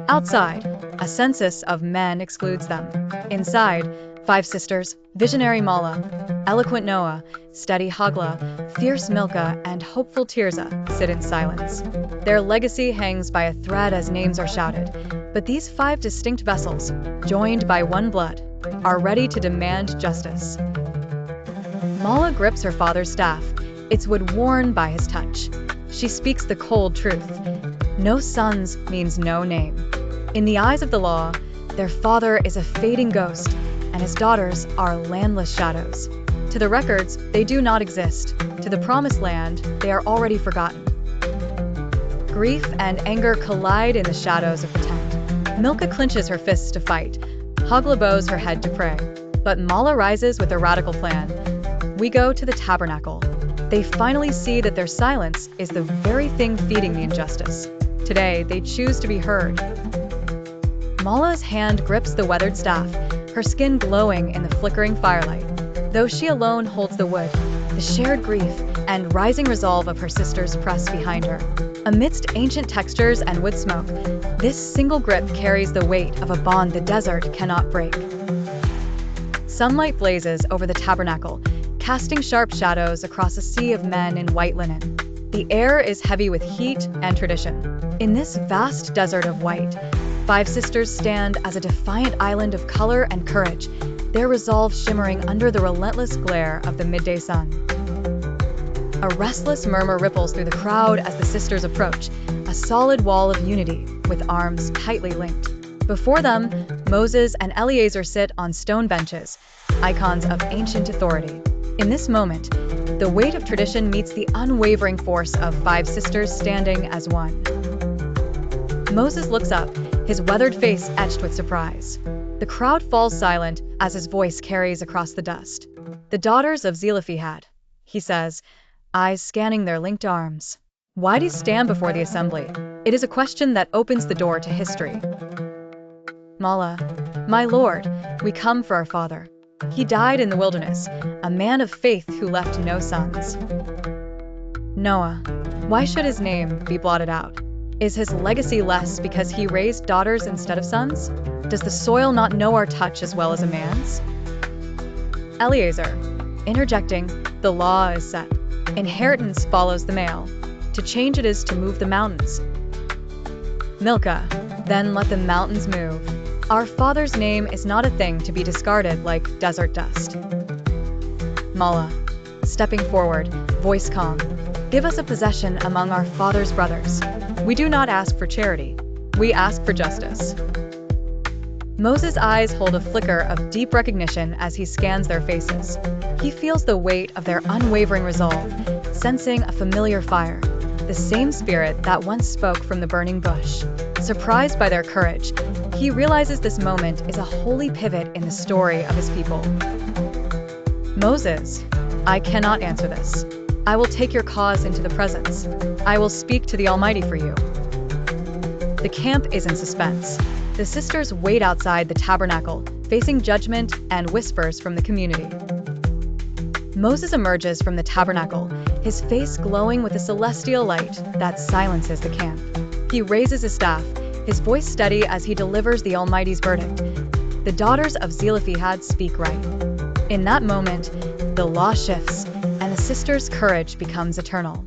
Outside, a census of men excludes them. Inside, 5 sisters, visionary Mala, eloquent Noah, steady Hagla, fierce Milcah, and hopeful Tirzah sit in silence. Their legacy hangs by a thread as names are shouted, but these 5 distinct vessels, joined by one blood, are ready to demand justice. Mala grips her father's staff, its wood worn by his touch. She speaks the cold truth. No sons means no name. In the eyes of the law, their father is a fading ghost, and his daughters are landless shadows. To the records, they do not exist. To the promised land, they are already forgotten. Grief and anger collide in the shadows of the tent. Milcah clenches her fists to fight. Hagla bows her head to pray. But Mala rises with a radical plan. We go to the Tabernacle. They finally see that their silence is the very thing feeding the injustice. Today, they choose to be heard. Mala's hand grips the weathered staff, her skin glowing in the flickering firelight. Though she alone holds the wood, the shared grief and rising resolve of her sisters press behind her. Amidst ancient textures and wood smoke, this single grip carries the weight of a bond the desert cannot break. Sunlight blazes over the tabernacle, casting sharp shadows across a sea of men in white linen. The air is heavy with heat and tradition. In this vast desert of white, 5 sisters stand as a defiant island of color and courage, their resolve shimmering under the relentless glare of the midday sun. A restless murmur ripples through the crowd as the sisters approach, a solid wall of unity with arms tightly linked. Before them, Moses and Eleazar sit on stone benches, icons of ancient authority. In this moment, the weight of tradition meets the unwavering force of 5 sisters standing as one. Moses looks up, his weathered face etched with surprise. The crowd falls silent as his voice carries across the dust. The daughters of Zelophehad, he says, eyes scanning their linked arms. Why do you stand before the assembly? It is a question that opens the door to history. Mala, my lord, we come for our father. He died in the wilderness, a man of faith who left no sons. Noah, why should his name be blotted out? Is his legacy less because he raised daughters instead of sons? Does the soil not know our touch as well as a man's? Eleazar, interjecting, the law is set. Inheritance follows the male. To change it is to move the mountains. Milcah, then let the mountains move. Our father's name is not a thing to be discarded like desert dust. Mala, stepping forward, voice calm. Give us a possession among our father's brothers. We do not ask for charity. We ask for justice. Moses' eyes hold a flicker of deep recognition as he scans their faces. He feels the weight of their unwavering resolve, sensing a familiar fire, the same spirit that once spoke from the burning bush. Surprised by their courage, he realizes this moment is a holy pivot in the story of his people. Moses, I cannot answer this. I will take your cause into the presence. I will speak to the Almighty for you. The camp is in suspense. The sisters wait outside the tabernacle, facing judgment and whispers from the community. Moses emerges from the tabernacle, his face glowing with a celestial light that silences the camp. He raises his staff, his voice steady as he delivers the Almighty's verdict. The daughters of Zelophehad speak right. In that moment, the law shifts, and the sisters' courage becomes eternal.